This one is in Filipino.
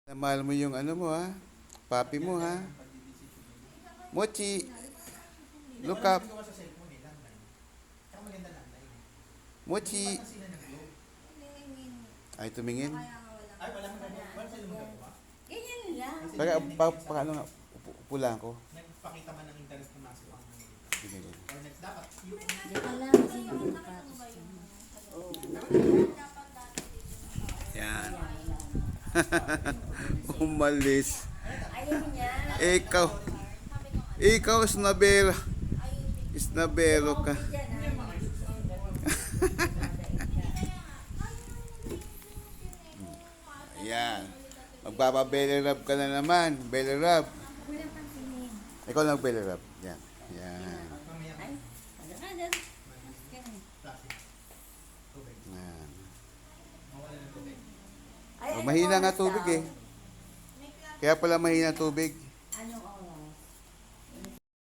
Mahal mo yung ano mo ha? Papi mo ha? Mochi, look up. Mochi. Ay, tumingin. Ganyan lang. Paano nga? Upo lang ako. Nagpakita man ng interest na maso ang Binigay. or next dapat yung Di pa lang kasi yung sapatos ko. Yan. Umalis. Ayaw niya. Ikaw snabero. Snabero ka. Ayan. Magpapa-belly rub ka na naman. Belly rub. Walang pansinin. Ikaw lang belly rub. Yan. Yan. mamaya Ay, agad-agad. Ganun. plastic. Tubig. Yan. Mawala ng tubig. Ay, Oh, mahina nga tubig eh. Kaya pala mahina tubig.